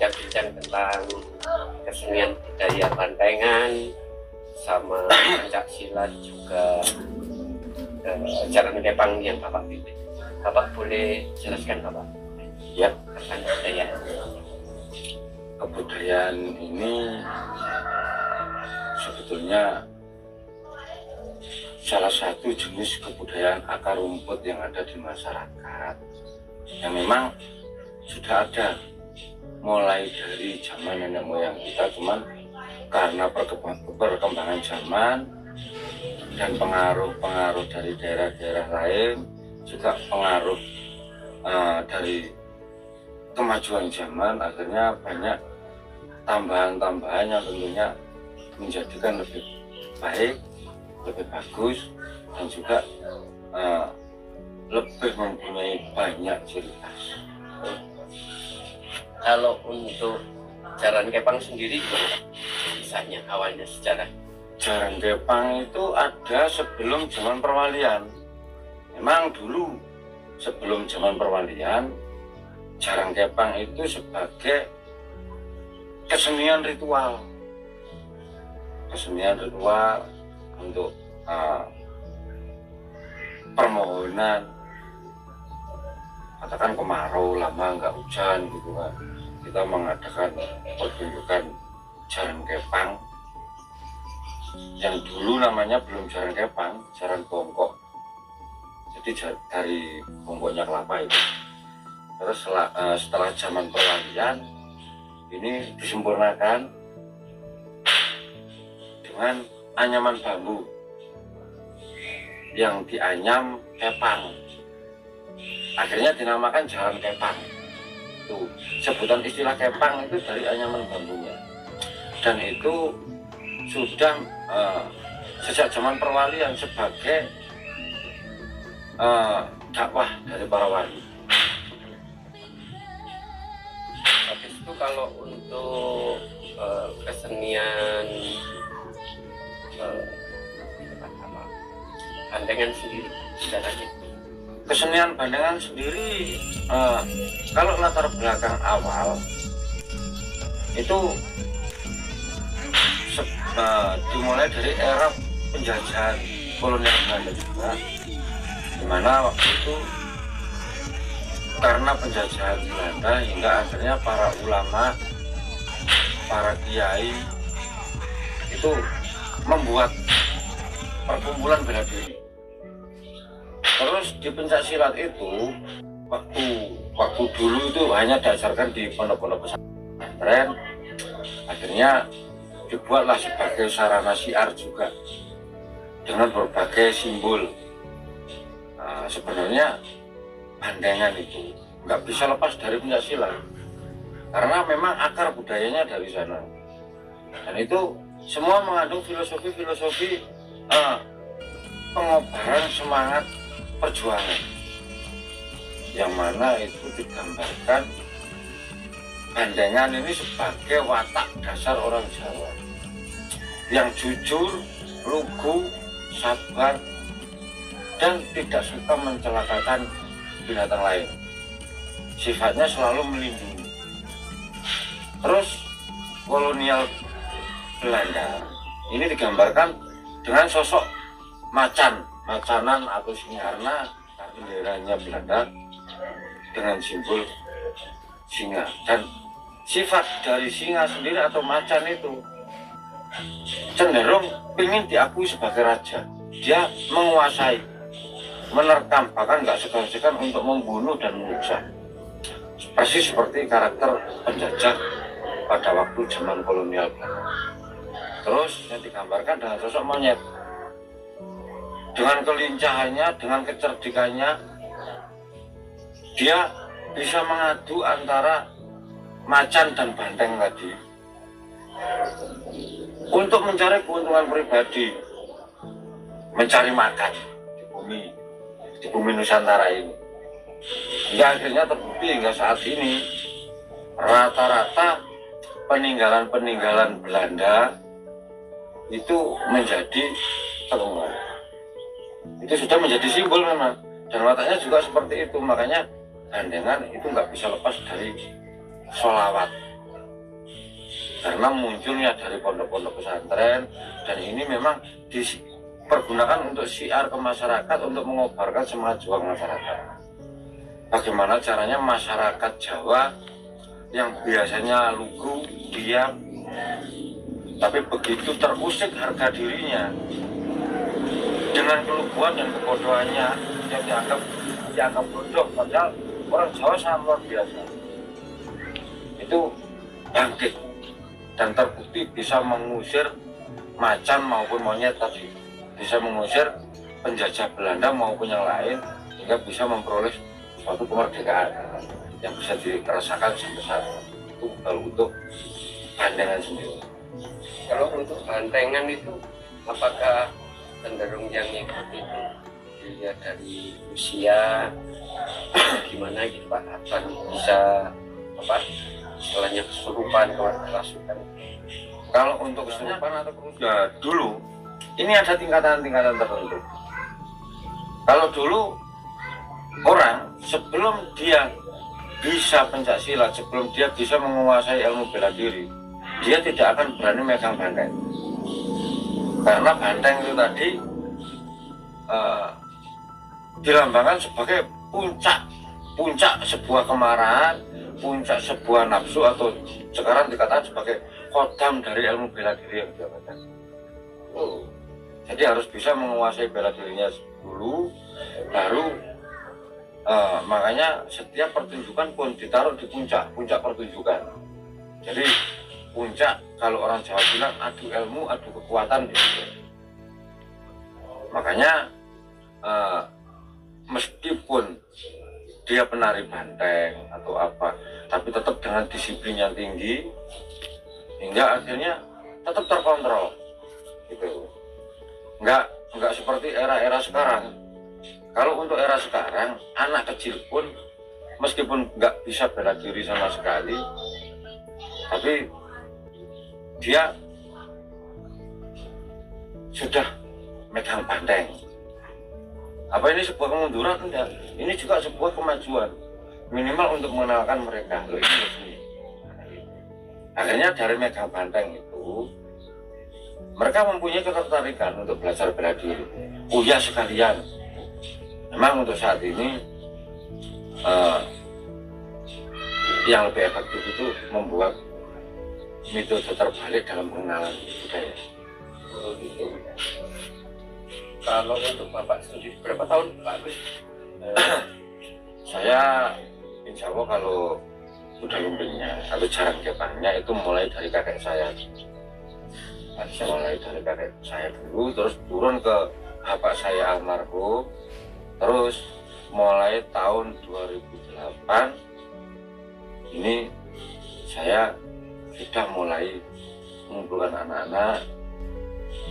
bincang-bincang tentang kesenian budaya Bandengan sama pencak silat juga jaran kepang yang Bapak pimpin. Bapak boleh jelaskan Bapak? Ya, Tentang budaya. kebudayaan ini sebetulnya salah satu jenis kebudayaan akar rumput yang ada di masyarakat yang memang sudah ada mulai dari zaman nenek moyang kita, cuman karena perkembangan zaman dan pengaruh-pengaruh dari daerah-daerah lain, juga pengaruh dari kemajuan zaman, akhirnya banyak tambahan-tambahan yang tentunya menjadikan lebih baik, lebih bagus, dan juga lebih mempunyai banyak ciri khas. Kalau untuk jaran kepang sendiri, misalnya awalnya sejarah. Jaran kepang itu ada sebelum zaman perwalian. Memang dulu sebelum zaman perwalian, jaran kepang itu sebagai kesenian ritual. Kesenian ritual untuk permohonan, katakan kemarau lama nggak hujan gitu kan, kita mengadakan pertunjukan jaran kepang yang dulu namanya belum jaran kepang, jaran bongkok. Jadi dari bongkoknya kelapa itu. Terus setelah zaman perwalian ini disempurnakan dengan anyaman bambu yang dianyam kepang. Akhirnya dinamakan jaran kepang. Tuh, sebutan istilah kepang itu dari anyaman bambunya. Dan itu sudah sejak zaman perwalian sebagai dakwah dari para wali. Habis itu kalau untuk kesenian Bandengan sendiri, sejarahnya. Kesenian Bandengan sendiri, kalau latar belakang awal itu dimulai dari era penjajahan kolonial Belanda juga, dimana waktu itu karena penjajahan Belanda hingga akhirnya para ulama, para kiai itu membuat perkumpulan bela diri. Terus di pencak silat itu waktu dulu itu hanya dasarkan di pondok-pondok pesantren, akhirnya dibuatlah sebagai sarana syiar juga dengan berbagai simbol. Sebenarnya Bandengan itu nggak bisa lepas dari pencak silat karena memang akar budayanya dari sana, dan itu semua mengandung filosofi pengobaran semangat perjuangan, yang mana itu digambarkan Bandengan ini sebagai watak dasar orang Jawa yang jujur, lugu, sabar, dan tidak suka mencelakakan binatang lain. Sifatnya selalu melindungi. Terus kolonial Belanda ini digambarkan dengan sosok macanan atau singarna, benderanya Belanda dengan simbol singa. Dan sifat dari singa sendiri atau macan itu cenderung ingin diakui sebagai raja. Dia menguasai, menerkam, bahkan nggak segan-segan untuk membunuh dan menyiksa. Persis seperti karakter penjajah pada waktu zaman kolonial Belanda. Terus yang digambarkan dengan sosok monyet, dengan kelincahannya, dengan kecerdikannya, dia bisa mengadu antara macan dan banteng tadi untuk mencari keuntungan pribadi, mencari makan di bumi Nusantara ini. Hingga akhirnya terbukti hingga saat ini rata-rata peninggalan-peninggalan Belanda itu menjadi terunggah. Itu sudah menjadi simbol memang, dan wataknya juga seperti itu. Makanya Bandengan itu nggak bisa lepas dari sholawat, karena munculnya dari pondok-pondok pesantren, dan ini memang dipergunakan untuk syiar ke masyarakat, untuk mengobarkan semangat juang masyarakat. Bagaimana caranya masyarakat Jawa yang biasanya lugu, diam, tapi begitu terusik harga dirinya dengan keluguan dan kebodohannya yang dianggap bodoh, padahal orang Jawa sangat luar biasa. Itu bangkit dan terbukti bisa mengusir macan maupun monyet tadi, bisa mengusir penjajah Belanda maupun yang lain, sehingga bisa memperoleh suatu kemerdekaan yang bisa dirasakan sampai saat itu. Kalau untuk pandangan sendiri, Kalau untuk bantengan itu apakah cenderung yang ikut itu dilihat dari usia gimana gitu Pak, akan bisa apa istilahnya kesurupan atau kerasukan? kalau untuk kesurupan atau ya dulu ini ada tingkatan-tingkatan tertentu. Kalau dulu orang sebelum dia bisa pencaksilat, sebelum dia bisa menguasai ilmu bela diri, dia tidak akan berani megang banteng. Karena banteng itu tadi dilambangkan sebagai puncak sebuah kemarahan, puncak sebuah nafsu, atau sekarang dikatakan sebagai kodam dari ilmu bela diri yang dia pegang. Jadi harus bisa menguasai bela dirinya dulu, baru makanya setiap pertunjukan pun ditaruh di puncak pertunjukan. Jadi puncak, kalau orang Jawa bilang adu ilmu, adu kekuatan gitu. Makanya meskipun dia penari banteng atau apa, tapi tetap dengan disiplin yang tinggi, hingga akhirnya tetap terkontrol gitu. Enggak seperti era-era sekarang. Kalau untuk era sekarang, anak kecil pun meskipun nggak bisa bela diri sama sekali, tapi dia sudah megang banteng. Apa ini sebuah kemunduran? Enggak. Ini juga sebuah kemajuan, minimal untuk mengenalkan mereka. Loh, ini sini. Akhirnya dari megang banteng itu, mereka mempunyai ketertarikan untuk belajar bela diri. Kuliah sekalian. Memang untuk saat ini yang lebih efektif itu membuat metode terbalik dalam pengenalan budaya. Gitu. Kalau untuk Bapak sendiri berapa tahun Pak Agus? Saya insya Allah kalau udah lumpingnya atau jarang kepangnya itu mulai dari kakek saya. Mulai dari kakek saya dulu, terus turun ke bapak saya almarhum, terus mulai tahun 2008 ini saya sudah mulai mengumpulkan anak-anak,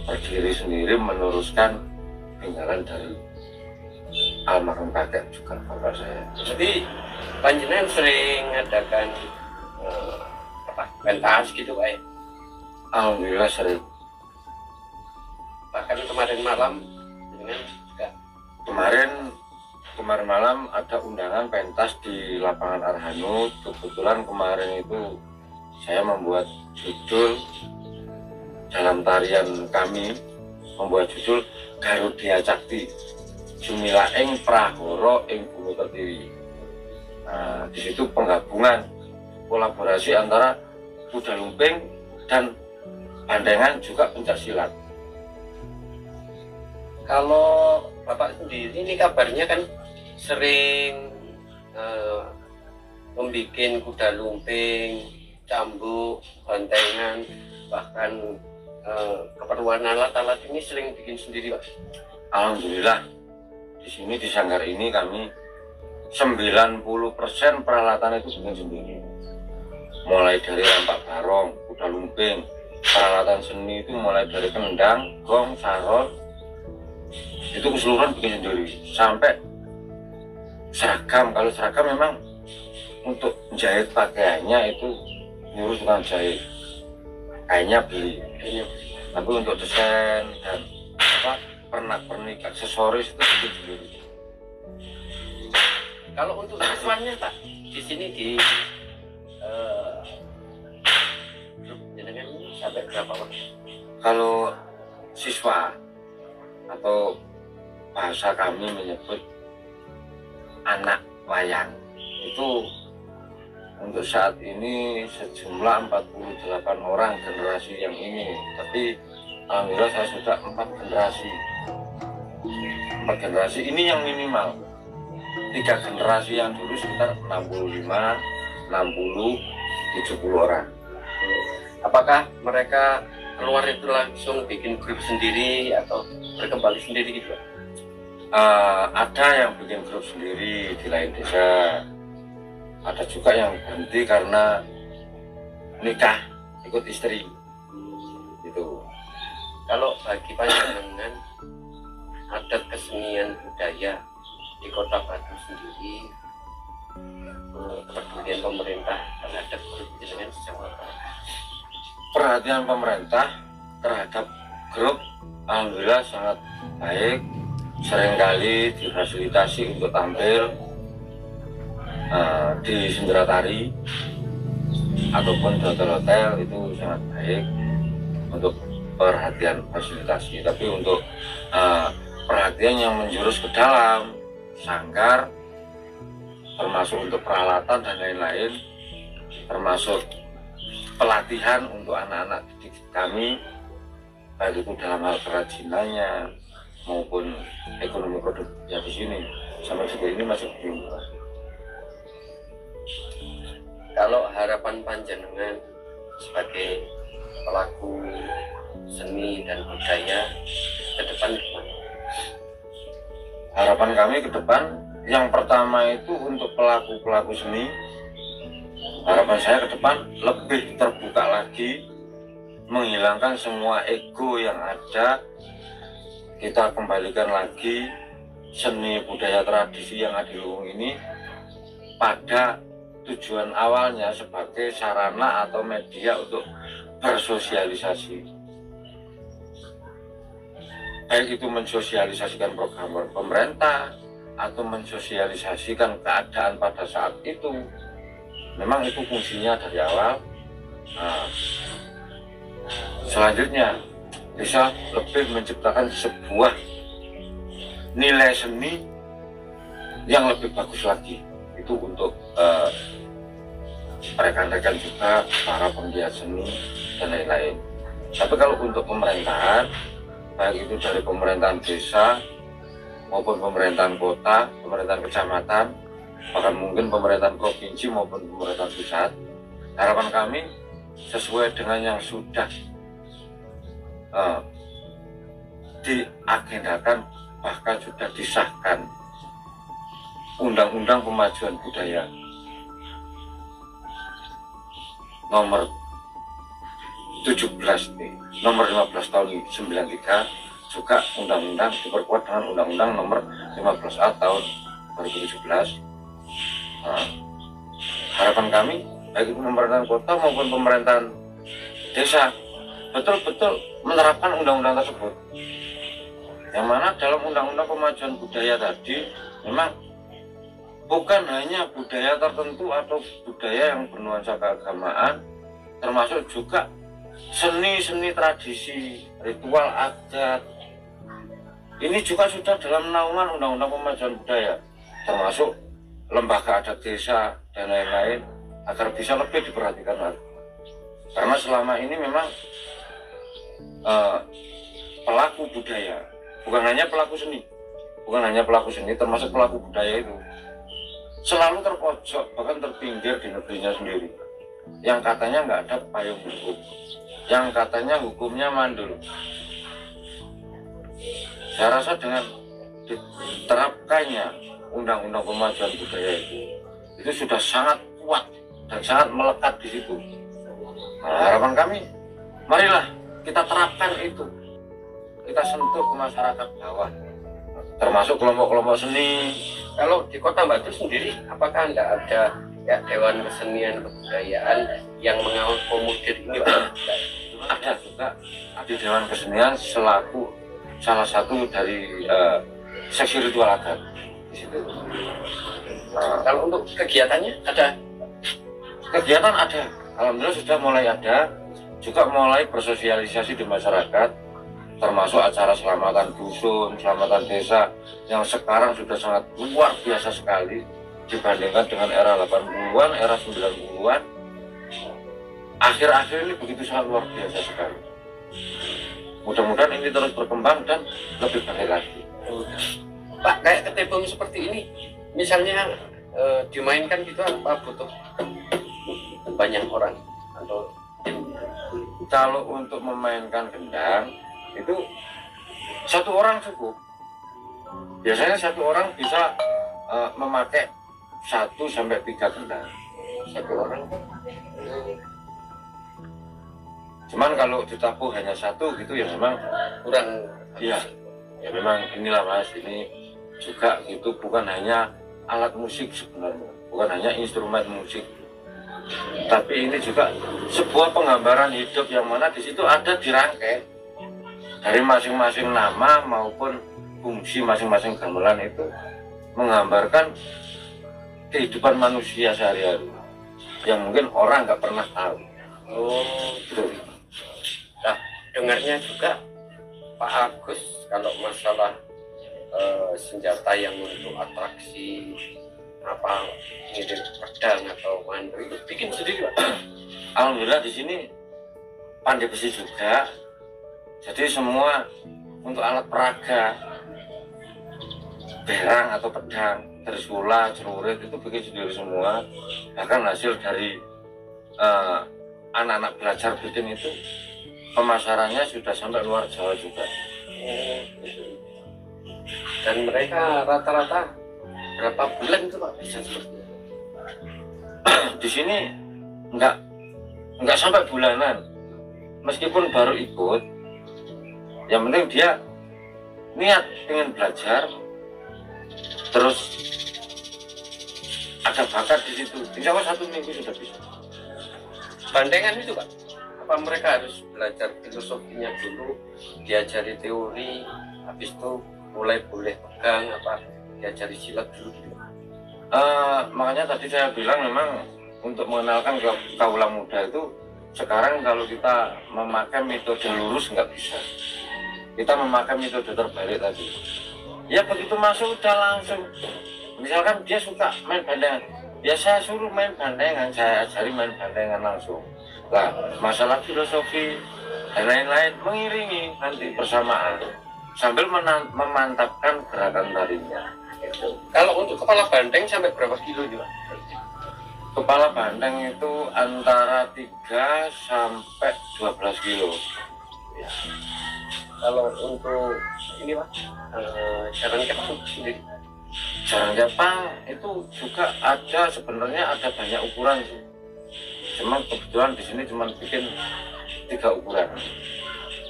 berdiri sendiri meneruskan tinggalan dari almarhum kakek juga bapak saya. Jadi panjenengan sering mengadakan pentas gitu Pak ya? Alhamdulillah sering. Bahkan kemarin malam dengan juga Kemarin malam ada undangan pentas di lapangan Arhanud. Kebetulan kemarin itu saya membuat judul dalam tarian kami, membuat judul Garudia Cakti Jumila ing Prahara ing Bumi Pertiwi. Nah, di situ penggabungan kolaborasi antara kuda lumping dan bandengan juga pencaksilat. kalau Bapak sendiri ini kabarnya kan sering membuat kuda lumping, cambuk, bantengan, bahkan keperluan alat-alat ini sering bikin sendiri Pak. Alhamdulillah di sini di Sanggar ini kami 90% peralatan itu bikin sendiri. Mulai dari rampak barong, kuda lumping, peralatan seni itu mulai dari kendang, gong, sarot, itu keseluruhan bikin sendiri. Sampai seragam, kalau seragam memang untuk jahit pakaiannya itu nyuruh tukang jahit, kainnya beli. Tapi untuk desain dan pernak-pernik aksesoris itu bikin sendiri. Kalau untuk siswanya Pak, di sini di grup sampai berapa Pak? Kalau siswa atau bahasa kami menyebut anak wayang itu untuk saat ini sejumlah 48 orang generasi yang ini, tapi alhamdulillah saya sudah 4 generasi ini yang minimal. 3 generasi yang dulu sekitar 65, 60, 70 orang. Apakah mereka keluar itu langsung bikin grup sendiri atau berkembali sendiri gitu? Ada yang bikin grup sendiri di lain desa, ada juga yang berhenti karena nikah ikut istri gitu. Kalau bagi panjenengan adat kesenian budaya di Kota Batu sendiri, kepedulian pemerintah terhadap grup jenengan sejauh apa? Perhatian pemerintah terhadap grup alhamdulillah sangat baik, seringkali difasilitasi untuk tampil di Sendratari ataupun di hotel-hotel, itu sangat baik untuk perhatian fasilitasi. Tapi untuk perhatian yang menjurus ke dalam sanggar, termasuk untuk peralatan dan lain-lain, termasuk pelatihan untuk anak-anak didik kami, baik itu dalam hal kerajinannya maupun ekonomi produknya di sini, sampai sejauh ini masih belum. Kalau harapan panjenengan sebagai pelaku seni dan budaya ke depan gimana? Harapan kami ke depan, yang pertama itu untuk pelaku-pelaku seni, harapan saya ke depan lebih terbuka lagi, menghilangkan semua ego yang ada, kita kembalikan lagi seni budaya tradisi yang ada di Luwung ini pada tujuan awalnya sebagai sarana atau media untuk bersosialisasi, baik itu mensosialisasikan program pemerintah atau mensosialisasikan keadaan pada saat itu. Memang itu fungsinya dari awal. Selanjutnya bisa lebih menciptakan sebuah nilai seni yang lebih bagus lagi, itu untuk rekan-rekan juga, para penggiat seni dan lain-lain. Tapi kalau untuk pemerintahan, baik itu dari pemerintahan desa maupun pemerintahan kota, pemerintahan kecamatan, bahkan mungkin pemerintahan provinsi maupun pemerintahan pusat, harapan kami sesuai dengan yang sudah diagendakan, bahkan sudah disahkan Undang-Undang Pemajuan Budaya nomor 17 nomor 15 tahun 93, juga undang-undang diperkuat dengan Undang-Undang nomor 15A tahun 2017. Harapan kami baik itu pemerintahan kota maupun pemerintahan desa betul-betul menerapkan undang-undang tersebut, yang mana dalam Undang-Undang Pemajuan Budaya tadi memang bukan hanya budaya tertentu atau budaya yang bernuansa keagamaan, termasuk juga seni-seni tradisi, ritual adat. Ini juga sudah dalam naungan Undang-Undang Pemajuan Budaya, termasuk lembaga adat desa dan lain-lain, agar bisa lebih diperhatikan lagi. Karena selama ini memang pelaku budaya, bukan hanya pelaku seni, termasuk pelaku budaya itu selalu terpojok, bahkan terpinggir di negerinya sendiri, yang katanya nggak ada payung hukum, yang katanya hukumnya mandul. Saya rasa dengan diterapkannya Undang-Undang Pemajuan Budaya itu sudah sangat kuat dan sangat melekat di situ. Harapan kami, marilah kita terapkan itu, kita sentuh ke masyarakat bawah, termasuk kelompok-kelompok seni. Kalau di Kota Batu sendiri, apakah tidak ada ya Dewan Kesenian Kebudayaan yang mengakomodir ini? Ada juga di Dewan Kesenian selaku salah satu dari seksi ritual adat di situ. Kalau untuk kegiatannya ada? Kegiatan ada, alhamdulillah sudah mulai ada. juga mulai bersosialisasi di masyarakat, termasuk acara selamatan dusun, selamatan desa yang sekarang sudah sangat luar biasa sekali dibandingkan dengan era 80-an, era 90-an. Akhir-akhir ini begitu sangat luar biasa sekali. Mudah-mudahan ini terus berkembang dan lebih baik lagi. Pak, kayak ketepung seperti ini, misalnya dimainkan gitu apa butuh banyak orang atau tim? Kalau untuk memainkan gendang itu satu orang cukup. Biasanya satu orang bisa memakai 1 sampai 3 gendang. Satu orang. Cuman kalau ditabuh hanya 1 gitu ya memang Kurang. iya. Ya memang inilah Mas, ini juga itu bukan hanya alat musik sebenarnya, bukan hanya instrumen musik, tapi ini juga sebuah penggambaran hidup yang mana di situ ada dirangkai dari masing-masing nama maupun fungsi masing-masing gamelan itu menggambarkan kehidupan manusia sehari-hari yang mungkin orang nggak pernah tahu. Oh, gitu. Nah, dengarnya juga Pak Agus kalau masalah senjata yang untuk atraksi apa ngirim pedang atau mandu itu bikin sendiri Pak? Alhamdulillah di sini pandai besi juga. Jadi semua untuk alat peraga, berang atau pedang, trisula, celurit itu bikin sendiri semua. Bahkan hasil dari anak-anak belajar bikin itu pemasarannya sudah sampai luar Jawa juga. Dan mereka rata-rata berapa bulan itu Pak bisa seperti itu? Di sini nggak sampai bulanan, meskipun baru ikut. Yang penting dia niat ingin belajar, terus ada bakat di situ. Insya Allah 1 minggu sudah bisa. Bandengan itu Pak, apa mereka harus belajar filosofinya dulu, diajari teori, habis itu mulai boleh pegang apa diajari silat dulu gitu? Makanya tadi saya bilang memang untuk mengenalkan ke kaula muda itu sekarang kalau kita memakai metode lurus nggak bisa, kita memakai metode terbalik tadi. Ya begitu masuk udah langsung, misalkan dia suka main bandengan, ya saya suruh main bandengan, saya ajari main bandengan langsung. Lah masalah filosofi dan lain-lain mengiringi nanti bersamaan sambil memantapkan gerakan tarinya. Kalau untuk kepala bandeng sampai berapa kilo juga? Kepala bandeng itu antara 3 sampai 12 kilo. Ya. Kalau untuk ini Pak, jaran kepang sendiri? Jaran kepang itu juga ada, sebenarnya ada banyak ukuran sih. Cuman kebetulan di sini cuma bikin 3 ukuran.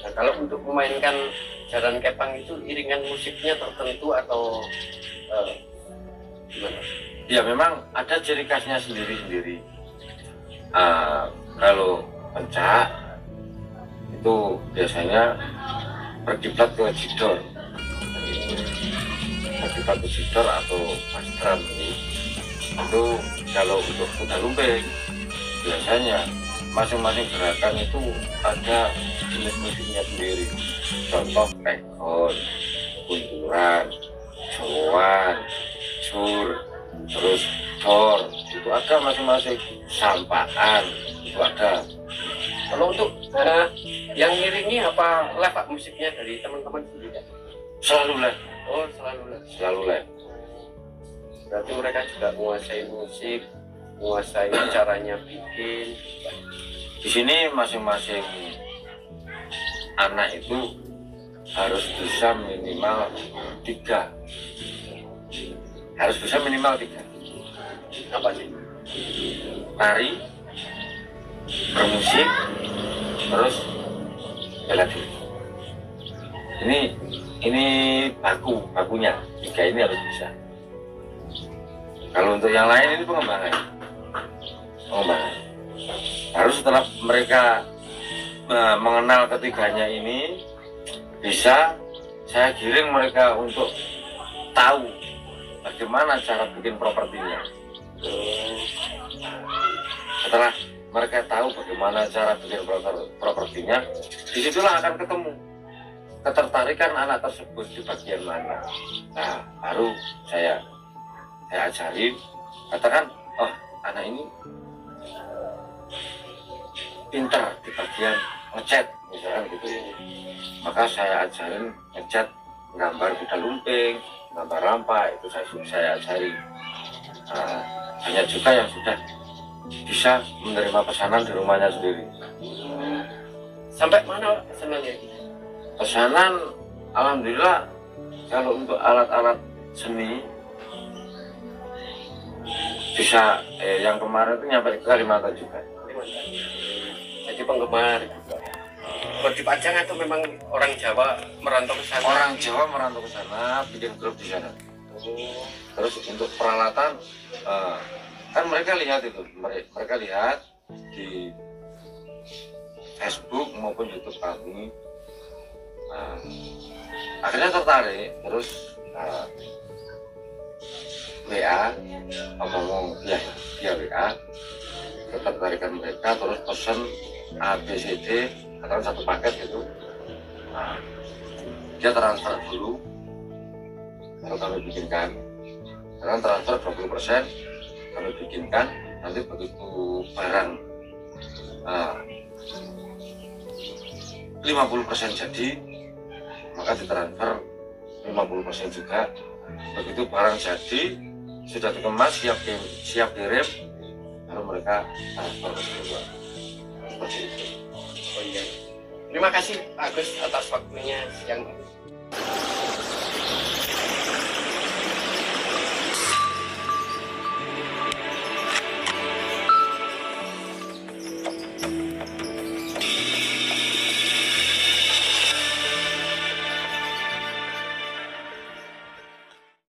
Nah, kalau untuk memainkan jaran kepang itu iringan musiknya tertentu atau gimana? Ya memang ada ciri khasnya sendiri-sendiri. Kalau pencak itu biasanya berkiblat ke jidor, berkiblat ke jidor atau pastram ini. Itu kalau untuk kuda lumping biasanya masing-masing gerakan itu ada jenis musiknya sendiri. Contoh pegon, kunturan, jowan, sur, terus cor, itu ada masing-masing. Sampaan itu ada. Kalau untuk yang ngiringi apa live Pak musiknya dari teman-teman sendiri? Selalu live. Oh selalu live. Selalu live. Berarti mereka juga menguasai musik, menguasai caranya bikin. Di sini masing-masing anak itu harus bisa minimal 3. Harus bisa minimal 3. Apa sih? Tari, bermusik, terus bela diri. Ini bakunya 3 ini harus bisa. Kalau untuk yang lain ini pengembangan. Harus setelah mereka mengenal ketiganya ini, bisa saya giring mereka untuk tahu bagaimana cara bikin propertinya. Setelah mereka tahu bagaimana cara bikin propertinya, disitulah akan ketemu ketertarikan anak tersebut di bagian mana. Nah, baru saya ajari, katakan, oh anak ini pintar di bagian ngecat, misalkan gitu. Maka saya ajarin ngecat, gambar kuda lumping, gambar rampa, itu saya ajari. Nah, banyak juga yang sudah bisa menerima pesanan di rumahnya sendiri. Sampai mana pesanannya? Pesanan, alhamdulillah, kalau untuk alat-alat seni bisa yang kemarin itu nyampe ke Kalimantan juga. Jadi penggemar juga. Buat dipajang atau memang orang Jawa merantau ke sana? Orang Jawa merantau ke sana, bikin grup di sana. Terus untuk peralatan, kan mereka lihat itu, mereka lihat di Facebook maupun YouTube kami. Akhirnya tertarik, terus WA, ngomong via WA, ketertarikan mereka, terus pesen ABCD atau satu paket gitu. Dia transfer dulu, baru kami bikinkan. Sekarang transfer 20%, kami bikinkan. Nanti begitu barang 50% jadi, maka ditransfer 50% juga. Begitu barang jadi, sudah dikemas, siap kirim, baru mereka transfer ke kedua. Seperti itu. Oh iya. Terima kasih Pak Agus atas waktunya siang ini.